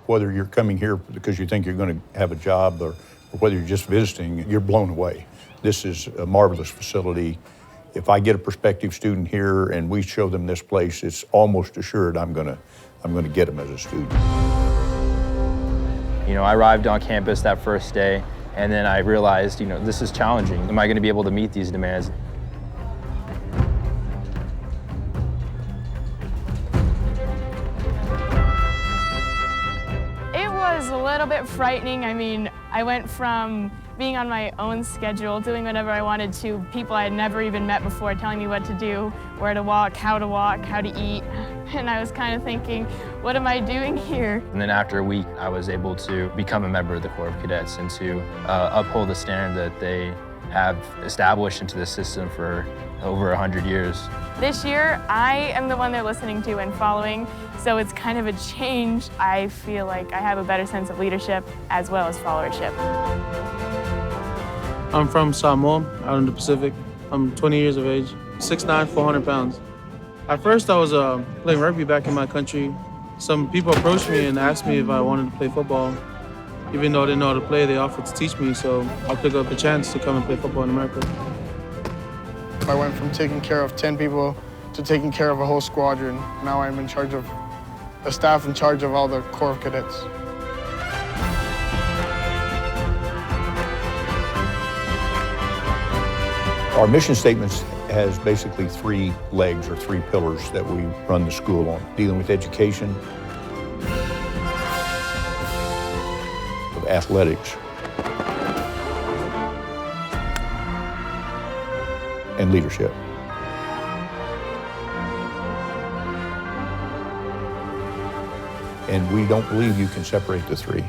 Whether you're coming here because you think you're going to have a job or whether you're just visiting, you're blown away. This is a marvelous facility. If I get a prospective student here and we show them this place, it's almost assured I'm going to get them as a student. You know, I arrived on campus that first day, and then I realized, this is challenging. Am I going to be able to meet these demands? A little bit frightening. I mean, I went from being on my own schedule, doing whatever I wanted to people I had never even met before telling me what to do, where to walk, how to eat. And I was kind of thinking, what am I doing here? And then after a week, I was able to become a member of the Corps of Cadets and to uphold the standard that they have established into the system for over 100 years. This year, I am the one they're listening to and following, so it's kind of a change. I feel like I have a better sense of leadership as well as followership. I'm from Samoa, out in the Pacific. I'm 20 years of age, 6'9", 400 pounds. At first, I was playing rugby back in my country. Some people approached me and asked me if I wanted to play football. Even though I didn't know how to play, they offered to teach me, so I took up the chance to come and play football in America. I went from taking care of 10 people to taking care of a whole squadron. Now I'm in charge of the staff in charge of all the Corps of Cadets. Our mission statement has basically 3 legs or 3 pillars that we run the school on, dealing with education, of athletics, and leadership. And we don't believe you can separate the 3.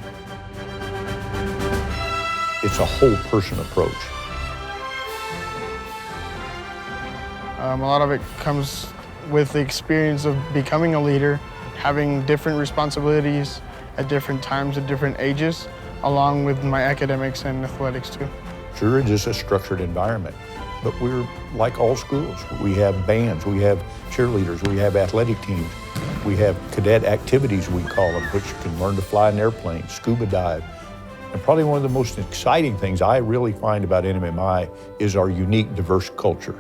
It's a whole person approach. A lot of it comes with the experience of becoming a leader, having different responsibilities at different times, at different ages, along with my academics and athletics too. Sure, it is a structured environment, but we're like all schools. We have bands, we have cheerleaders, we have athletic teams, we have cadet activities, we call them, which you can learn to fly an airplane, scuba dive. And probably one of the most exciting things I really find about NMMI is our unique, diverse culture.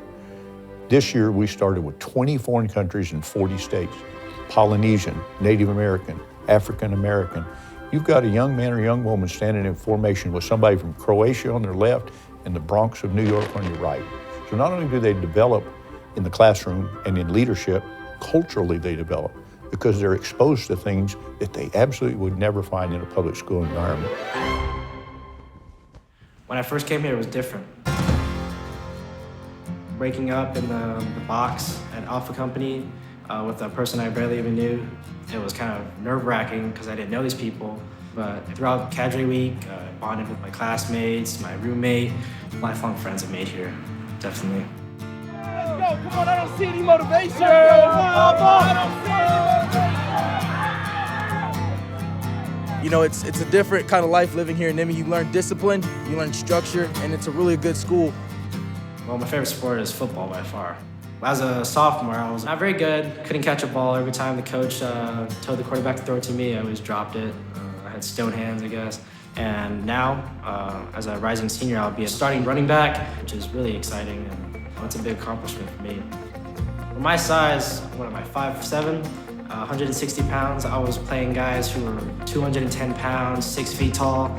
This year, we started with 20 foreign countries in 40 states. Polynesian, Native American, African American. You've got a young man or young woman standing in formation with somebody from Croatia on their left and the Bronx of New York on your right. So not only do they develop in the classroom and in leadership, culturally they develop because they're exposed to things that they absolutely would never find in a public school environment. When I first came here, it was different. Breaking up in the box at Alpha Company with a person I barely even knew, it was kind of nerve-wracking because I didn't know these people. But throughout Cadre Week, I bonded with my classmates, my roommate, lifelong friends I've made here, definitely. Come on, I don't see any motivation. You know, it's a different kind of life living here in Nimi. You learn discipline, you learn structure, and it's a really good school. Well, my favorite sport is football by far. As a sophomore, I was not very good. Couldn't catch a ball. Every time the coach told the quarterback to throw it to me, I always dropped it. I had stone hands, I guess. And now, as a rising senior, I'll be a starting running back, which is really exciting, and it's a big accomplishment for me. For my size, what am I, 5'7", 160 pounds. I was playing guys who were 210 pounds, 6 feet tall,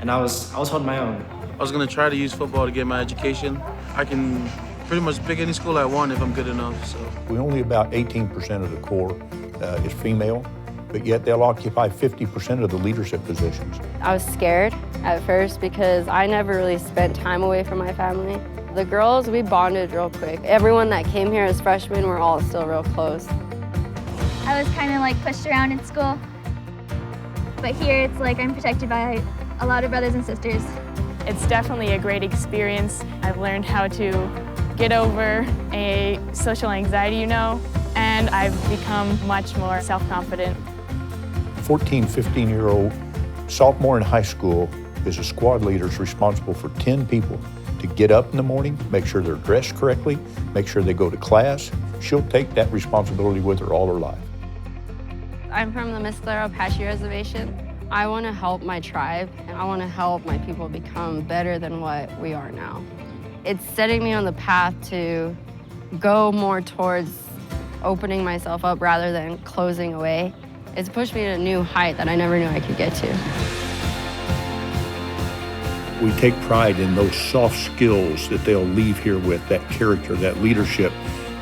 and I was holding my own. I was gonna try to use football to get my education. I can pretty much pick any school I want if I'm good enough, so. We only about 18% of the corps is female, but yet they'll occupy 50% of the leadership positions. I was scared at first because I never really spent time away from my family. The girls, we bonded real quick. Everyone that came here as freshmen were all still real close. I was kind of like pushed around in school, but here it's like I'm protected by a lot of brothers and sisters. It's definitely a great experience. I've learned how to get over a social anxiety, and I've become much more self-confident. 14, 15-year-old sophomore in high school is a squad leader responsible for 10 people to get up in the morning, make sure they're dressed correctly, make sure they go to class. She'll take that responsibility with her all her life. I'm from the Mesclero Apache Reservation. I want to help my tribe, and I want to help my people become better than what we are now. It's setting me on the path to go more towards opening myself up rather than closing away. It's pushed me to a new height that I never knew I could get to. We take pride in those soft skills that they'll leave here with, that character, that leadership,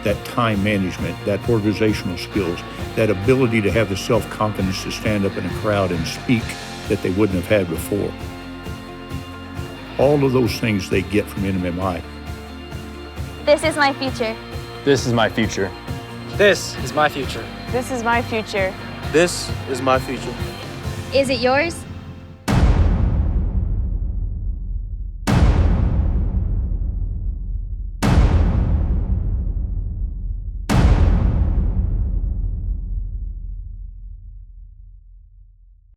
that time management, that organizational skills, that ability to have the self-confidence to stand up in a crowd and speak that they wouldn't have had before. All of those things they get from NMMI. This is my future. This is my future. This is my future. This is my future. This is my future. Is it yours?